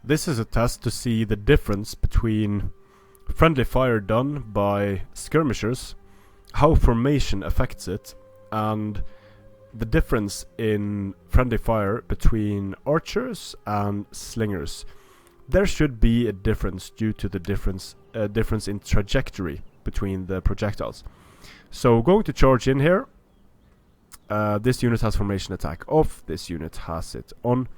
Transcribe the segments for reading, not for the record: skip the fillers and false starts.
This is a test to see the difference between friendly fire done by skirmishers, how formation affects it, and the difference in friendly fire between archers and slingers. There should be a difference due to the difference in trajectory between the projectiles. So going to charge in here. This unit has formation attack off, this unit has it on.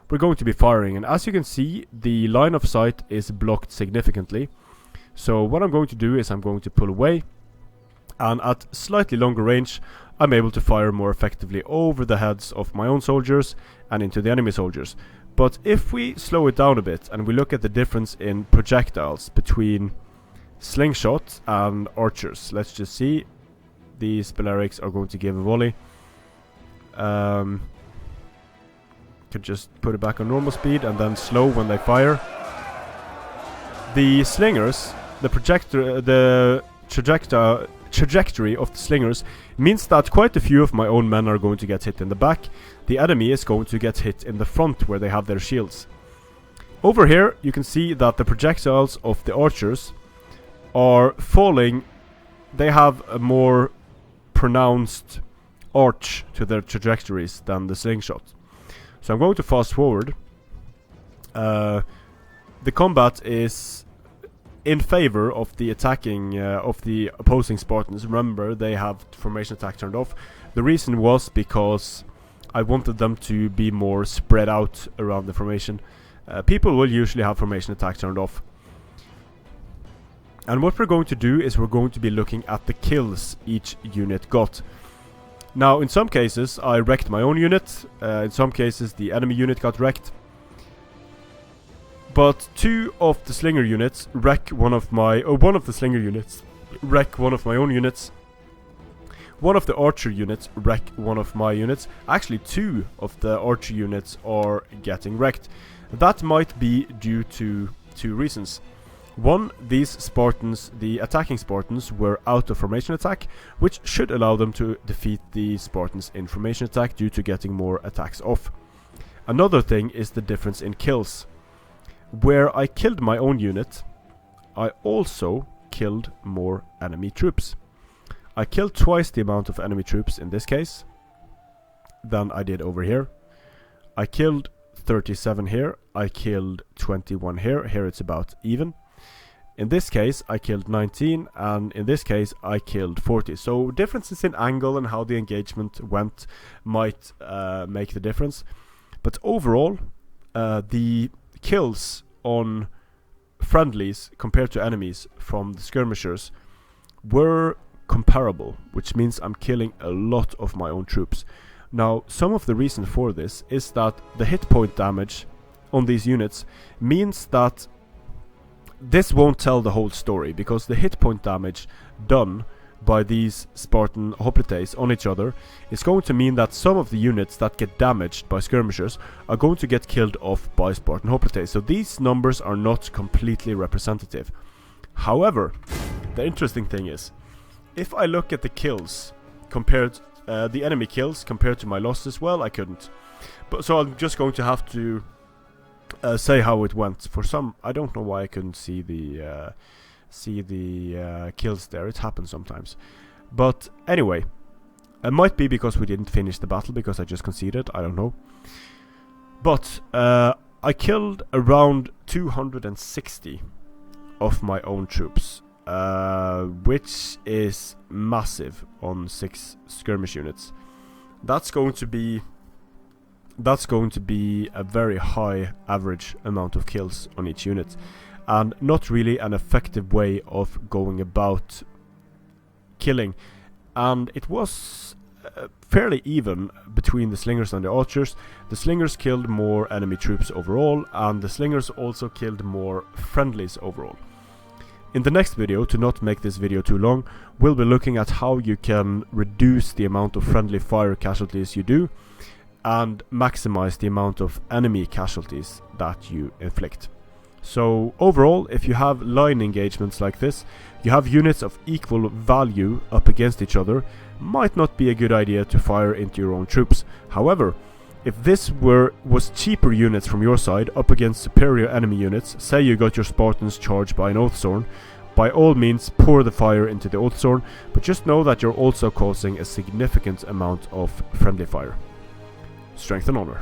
We're going to be firing, and as you can see, the line of sight is blocked significantly. So what I'm going to do is I'm going to pull away, and at slightly longer range I'm able to fire more effectively over the heads of my own soldiers and into the enemy soldiers. But if we slow it down a bit and we look at the difference in projectiles between slingshot and archers, let's just see. These Balearics are going to give a volley. Could just put it back on normal speed and then slow when they fire. The slingers, the trajectory of the slingers means that quite a few of my own men are going to get hit in the back. The enemy is going to get hit in the front where they have their shields. Over here you can see that the projectiles of the archers are falling. They have a more pronounced arch to their trajectories than the slingshot. So I'm going to fast forward. The combat is in favor of the attacking of the opposing Spartans. Remember, they have formation attack turned off. The reason was because I wanted them to be more spread out around the formation. People will usually have formation attack turned off. And what we're going to do is we're going to be looking at the kills each unit got. Now, in some cases, I wrecked my own unit. In some cases, the enemy unit got wrecked. But two of the slinger units wreck one of the slinger units wreck one of my own units. One of the archer units wreck one of my units. Actually, two of the archer units are getting wrecked. That might be due to two reasons. One, these Spartans, the attacking Spartans, were out of formation attack, which should allow them to defeat the Spartans in formation attack due to getting more attacks off. Another thing is the difference in kills. Where I killed my own unit, I also killed more enemy troops. I killed twice the amount of enemy troops in this case than I did over here. I killed 37 here, I killed 21 here, here it's about even. In this case I killed 19, and in this case I killed 40. So differences in angle and how the engagement went might make the difference. But overall, the kills on friendlies compared to enemies from the skirmishers were comparable, which means I'm killing a lot of my own troops. Now, some of the reason for this is that the hit point damage on these units means that this won't tell the whole story, because the hit point damage done by these Spartan hoplites on each other is going to mean that some of the units that get damaged by skirmishers are going to get killed off by Spartan hoplites. So these numbers are not completely representative. However, the interesting thing is, if I look at the kills compared the enemy kills compared to my losses, well, I couldn't. But so I'm just going to have to say how it went. For some, I don't know why I couldn't see the kills there. It happens sometimes. But anyway, it might be because we didn't finish the battle, because I just conceded. I don't know. But I killed around 260 of my own troops, which is massive on 6 skirmish units. That's going to be a very high average amount of kills on each unit, and not really an effective way of going about killing. And it was fairly even between the slingers and the archers. The slingers killed more enemy troops overall, and the slingers also killed more friendlies overall. In the next video, to not make this video too long, we'll be looking at how you can reduce the amount of friendly fire casualties you do and maximize the amount of enemy casualties that you inflict. So overall, if you have line engagements like this, you have units of equal value up against each other, might not be a good idea to fire into your own troops. However, If this was cheaper units from your side up against superior enemy units, say you got your Spartans charged by an Oathsworn, by all means pour the fire into the Oathsworn, but just know that you're also causing a significant amount of friendly fire. Strength and honor.